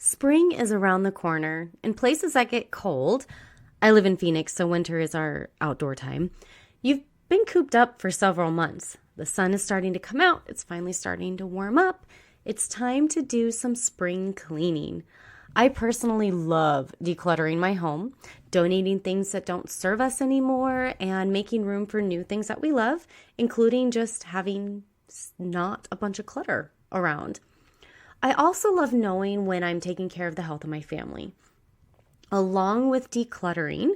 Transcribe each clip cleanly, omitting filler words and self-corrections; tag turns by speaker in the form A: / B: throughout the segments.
A: Spring is around the corner. In places that get cold, I live in Phoenix, so winter is our outdoor time. You've been cooped up for several months. The sun is starting to come out. It's finally starting to warm up. It's time to do some spring cleaning. I personally love decluttering my home, donating things that don't serve us anymore, and making room for new things that we love, including just having not a bunch of clutter around. I also love knowing when I'm taking care of the health of my family. Along with decluttering,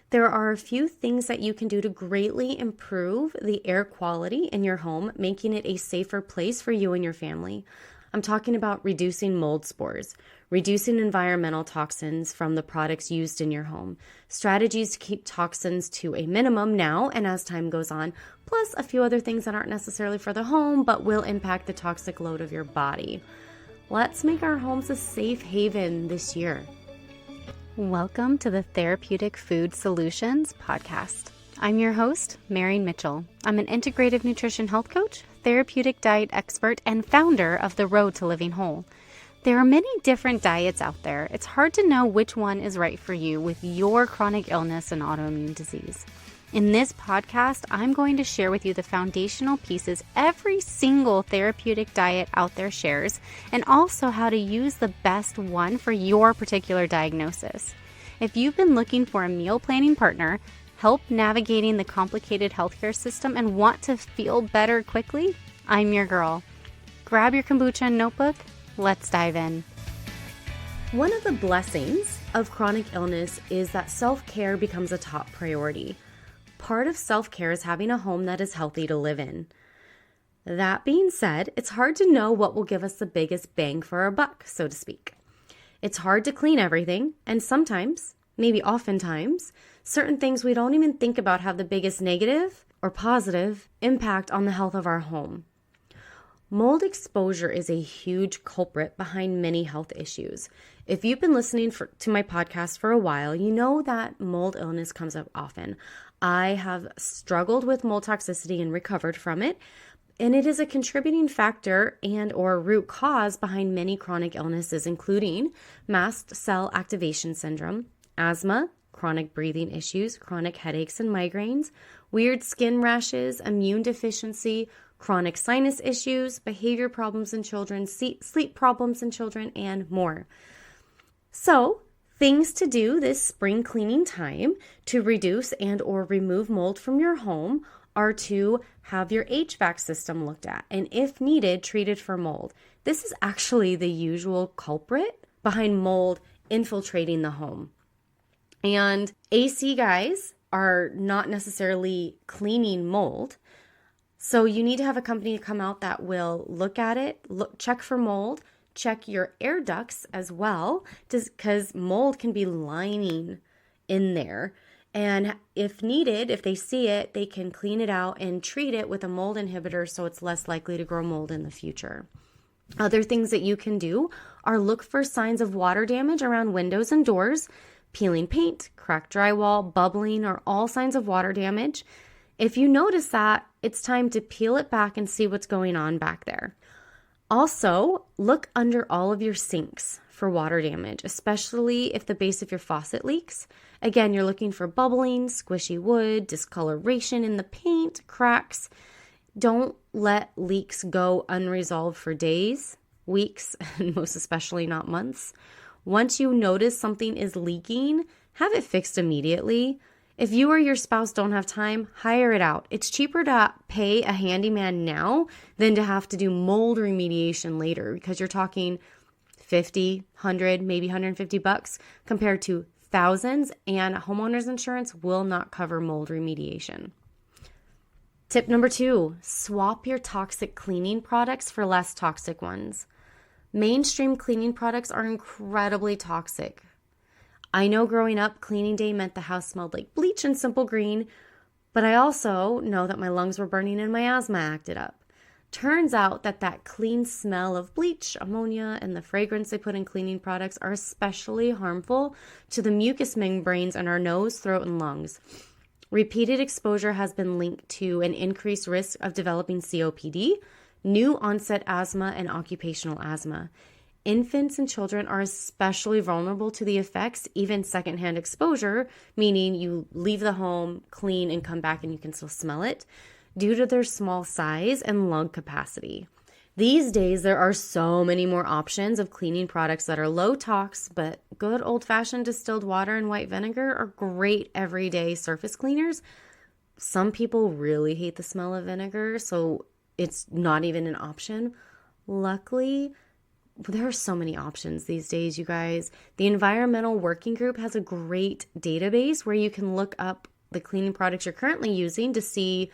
A: there are a few things that you can do to greatly improve the air quality in your home, making it a safer place for you and your family. I'm talking about reducing mold spores, reducing environmental toxins from the products used in your home, strategies to keep toxins to a minimum now and as time goes on, plus a few other things that aren't necessarily for the home but will impact the toxic load of your body. Let's make our homes a safe haven this year.
B: Welcome to the Therapeutic Food Solutions podcast. I'm your host, Marian Mitchell. I'm an integrative nutrition health coach, therapeutic diet expert, and founder of The Road to Living Whole. There are many different diets out there. It's hard to know which one is right for you with your chronic illness and autoimmune disease. In this podcast, I'm going to share with you the foundational pieces every single therapeutic diet out there shares, and also how to use the best one for your particular diagnosis. If you've been looking for a meal planning partner, help navigating the complicated healthcare system, and want to feel better quickly, I'm your girl. Grab your kombucha and notebook. Let's dive in.
A: One of the blessings of chronic illness is that self-care becomes a top priority. Part of self-care is having a home that is healthy to live in. That being said, it's hard to know what will give us the biggest bang for our buck, so to speak. It's hard to clean everything, and sometimes, maybe oftentimes, certain things we don't even think about have the biggest negative or positive impact on the health of our home. Mold exposure is a huge culprit behind many health issues. If you've been listening to my podcast for a while, you know that mold illness comes up often. I have struggled with mold toxicity and recovered from it, and it is a contributing factor and or root cause behind many chronic illnesses, including mast cell activation syndrome, asthma, chronic breathing issues, chronic headaches and migraines, weird skin rashes, immune deficiency, chronic sinus issues, behavior problems in children, sleep problems in children, and more. So, things to do this spring cleaning time to reduce and or remove mold from your home are to have your HVAC system looked at and, if needed, treated for mold. This is actually the usual culprit behind mold infiltrating the home. And AC guys are not necessarily cleaning mold. So you need to have a company come out that will look at it, check for mold, check your air ducts as well, because mold can be lining in there. And if needed, if they see it, they can clean it out and treat it with a mold inhibitor so it's less likely to grow mold in the future. Other things that you can do are look for signs of water damage around windows and doors. Peeling paint, cracked drywall, bubbling are all signs of water damage. If you notice that, it's time to peel it back and see what's going on back there. Also, look under all of your sinks for water damage, especially if the base of your faucet leaks. Again, you're looking for bubbling, squishy wood, discoloration in the paint, cracks. Don't let leaks go unresolved for days, weeks, and most especially not months. Once you notice something is leaking, have it fixed immediately. If you or your spouse don't have time, hire it out. It's cheaper to pay a handyman now than to have to do mold remediation later, because you're talking 50, 100, maybe 150 bucks compared to thousands, and homeowners insurance will not cover mold remediation. Tip number 2, swap your toxic cleaning products for less toxic ones. Mainstream cleaning products are incredibly toxic. I know growing up, cleaning day meant the house smelled like bleach and Simple Green, but I also know that my lungs were burning and my asthma acted up. Turns out that clean smell of bleach, ammonia, and the fragrance they put in cleaning products are especially harmful to the mucous membranes in our nose, throat, and lungs. Repeated exposure has been linked to an increased risk of developing COPD, new onset asthma, and occupational asthma. Infants and children are especially vulnerable to the effects, even secondhand exposure, meaning you leave the home, clean, and come back and you can still smell it, due to their small size and lung capacity. These days, there are so many more options of cleaning products that are low tox, but good old-fashioned distilled water and white vinegar are great everyday surface cleaners. Some people really hate the smell of vinegar, so it's not even an option. Luckily, there are so many options these days, you guys. The Environmental Working Group has a great database where you can look up the cleaning products you're currently using to see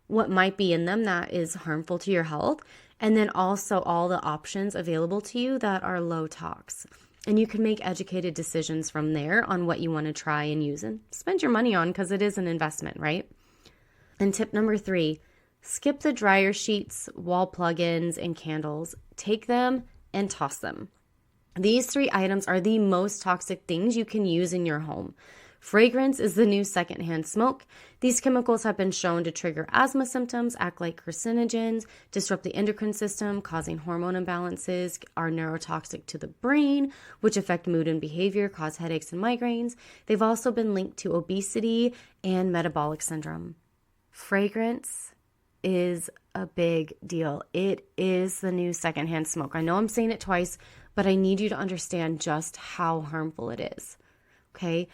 A: what might be in them that is harmful to your health, and then also all the options available to you that are low tox. And you can make educated decisions from there on what you want to try and use and spend your money on, because it is an investment, right? And tip number 3, skip the dryer sheets, wall plug-ins, and candles. Take them and toss them. These 3 items are the most toxic things you can use in your home. Fragrance is the new secondhand smoke. These chemicals have been shown to trigger asthma symptoms, act like carcinogens, disrupt the endocrine system, causing hormone imbalances, are neurotoxic to the brain, which affect mood and behavior, cause headaches and migraines. They've also been linked to obesity and metabolic syndrome. Fragrance is a big deal. It is the new secondhand smoke. I know I'm saying it twice, but I need you to understand just how harmful it is. Okay?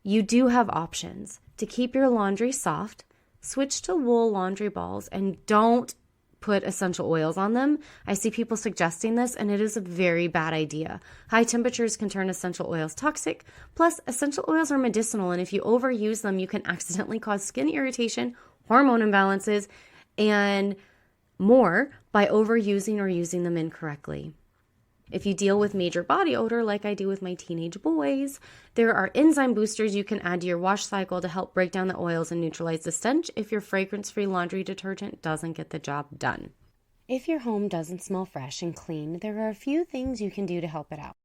A: You do have options. To keep your laundry soft, switch to wool laundry balls and don't put essential oils on them. I see people suggesting this, and it is a very bad idea. High temperatures can turn essential oils toxic. Plus, essential oils are medicinal, and if you overuse them, you can accidentally cause skin irritation, hormone imbalances, and more by overusing or using them incorrectly. If you deal with major body odor like I do with my teenage boys, there are enzyme boosters you can add to your wash cycle to help break down the oils and neutralize the stench if your fragrance-free laundry detergent doesn't get the job done. If your home doesn't smell fresh and clean, there are a few things you can do to help it out.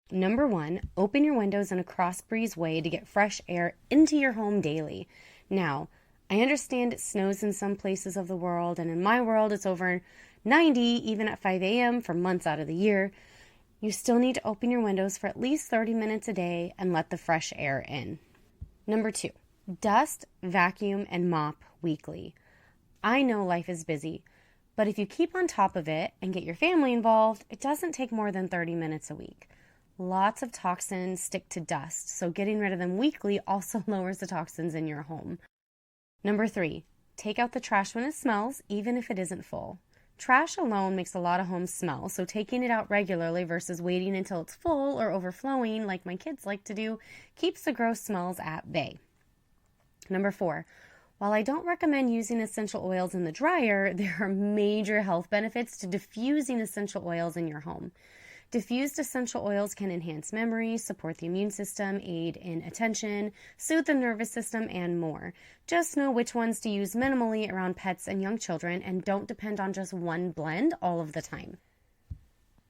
A: Number 1, open your windows in a cross-breeze way to get fresh air into your home daily. Now, I understand it snows in some places of the world, and in my world it's over 90 even at 5 a.m. for months out of the year. You still need to open your windows for at least 30 minutes a day and let the fresh air in. Number 2, dust, vacuum, and mop weekly. I know life is busy, but if you keep on top of it and get your family involved, it doesn't take more than 30 minutes a week. Lots of toxins stick to dust, so getting rid of them weekly also lowers the toxins in your home. Number 3, take out the trash when it smells, even if it isn't full. Trash alone makes a lot of homes smell, so taking it out regularly versus waiting until it's full or overflowing, like my kids like to do, keeps the gross smells at bay. Number 4, while I don't recommend using essential oils in the dryer, there are major health benefits to diffusing essential oils in your home. Diffused essential oils can enhance memory, support the immune system, aid in attention, soothe the nervous system, and more. Just know which ones to use minimally around pets and young children, and don't depend on just one blend all of the time.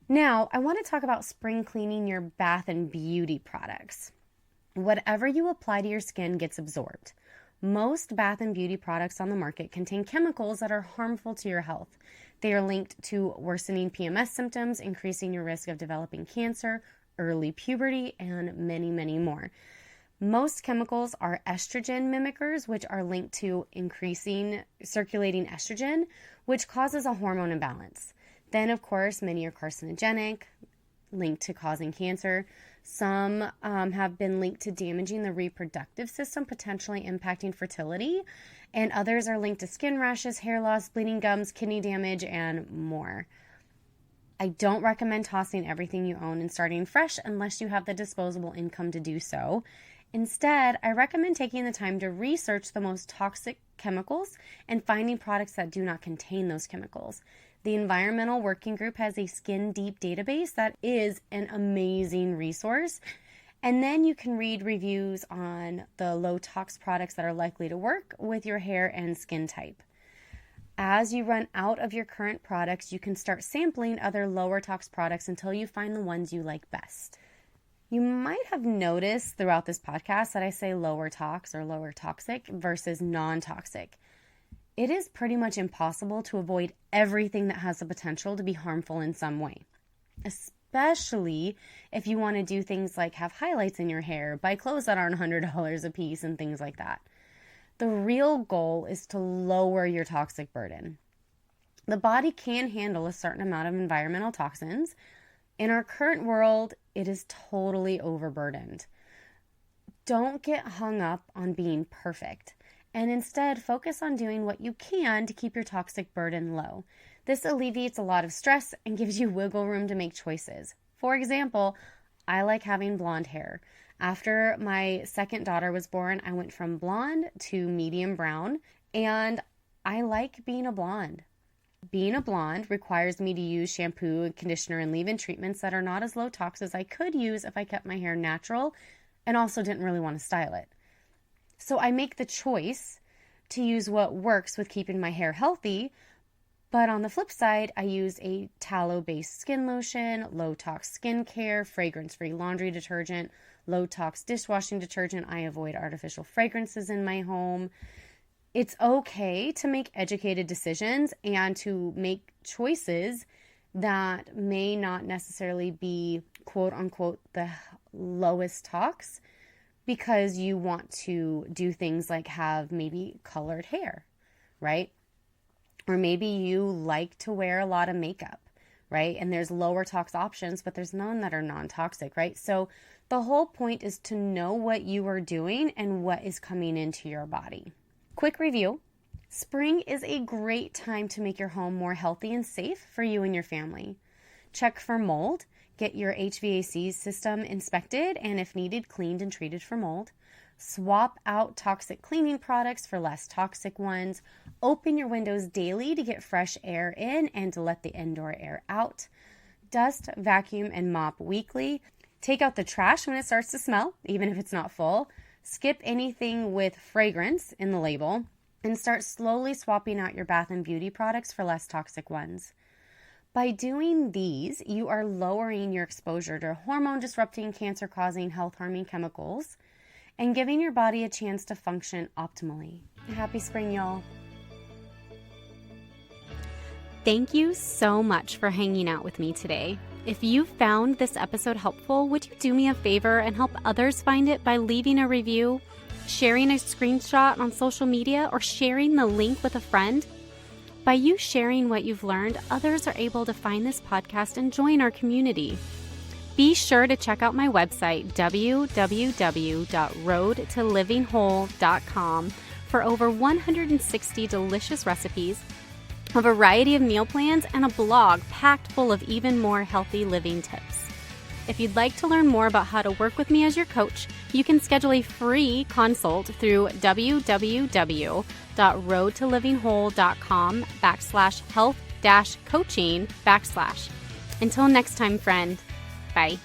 A: Now, I want to talk about spring cleaning your bath and beauty products. Whatever you apply to your skin gets absorbed. Most bath and beauty products on the market contain chemicals that are harmful to your health. They are linked to worsening PMS symptoms, increasing your risk of developing cancer, early puberty, and many, many more. Most chemicals are estrogen mimickers, which are linked to increasing circulating estrogen, which causes a hormone imbalance. Then, of course, many are carcinogenic, linked to causing cancer. Some have been linked to damaging the reproductive system, potentially impacting fertility, and others are linked to skin rashes, hair loss, bleeding gums, kidney damage, and more. I don't recommend tossing everything you own and starting fresh unless you have the disposable income to do so. Instead, I recommend taking the time to research the most toxic chemicals and finding products that do not contain those chemicals. The Environmental Working Group has a skin deep database that is an amazing resource. And then you can read reviews on the low tox products that are likely to work with your hair and skin type. As you run out of your current products, you can start sampling other lower tox products until you find the ones you like best. You might have noticed throughout this podcast that I say lower tox or lower toxic versus non-toxic. It is pretty much impossible to avoid everything that has the potential to be harmful in some way, especially if you want to do things like have highlights in your hair, buy clothes that aren't $100 a piece and things like that. The real goal is to lower your toxic burden. The body can handle a certain amount of environmental toxins. In our current world, it is totally overburdened. Don't get hung up on being perfect, and instead focus on doing what you can to keep your toxic burden low. This alleviates a lot of stress and gives you wiggle room to make choices. For example, I like having blonde hair. After my second daughter was born, I went from blonde to medium brown, and I like being a blonde. Being a blonde requires me to use shampoo and conditioner and leave-in treatments that are not as low tox as I could use if I kept my hair natural and also didn't really want to style it. So I make the choice to use what works with keeping my hair healthy, but on the flip side, I use a tallow-based skin lotion, low-tox skincare, fragrance-free laundry detergent, low-tox dishwashing detergent. I avoid artificial fragrances in my home. It's okay to make educated decisions and to make choices that may not necessarily be quote unquote the lowest tox because you want to do things like have maybe colored hair, right? Or maybe you like to wear a lot of makeup, right? And there's lower tox options, but there's none that are non-toxic, right? So the whole point is to know what you are doing and what is coming into your body. Quick review. Spring is a great time to make your home more healthy and safe for you and your family. Check for mold. Get your HVAC system inspected and, if needed, cleaned and treated for mold. Swap out toxic cleaning products for less toxic ones. Open your windows daily to get fresh air in and to let the indoor air out. Dust, vacuum, and mop weekly. Take out the trash when it starts to smell, even if it's not full. Skip anything with fragrance in the label, and start slowly swapping out your bath and beauty products for less toxic ones. By doing these, you are lowering your exposure to hormone-disrupting, cancer-causing, health-harming chemicals and giving your body a chance to function optimally. Happy spring, y'all.
B: Thank you so much for hanging out with me today. If you found this episode helpful, would you do me a favor and help others find it by leaving a review, sharing a screenshot on social media, or sharing the link with a friend? By you sharing what you've learned, others are able to find this podcast and join our community. Be sure to check out my website, www.roadtolivingwhole.com, for over 160 delicious recipes, a variety of meal plans, and a blog packed full of even more healthy living tips. If you'd like to learn more about how to work with me as your coach, you can schedule a free consult through www.roadtolivingwhole.com/health-coaching/. Until next time, friend. Bye.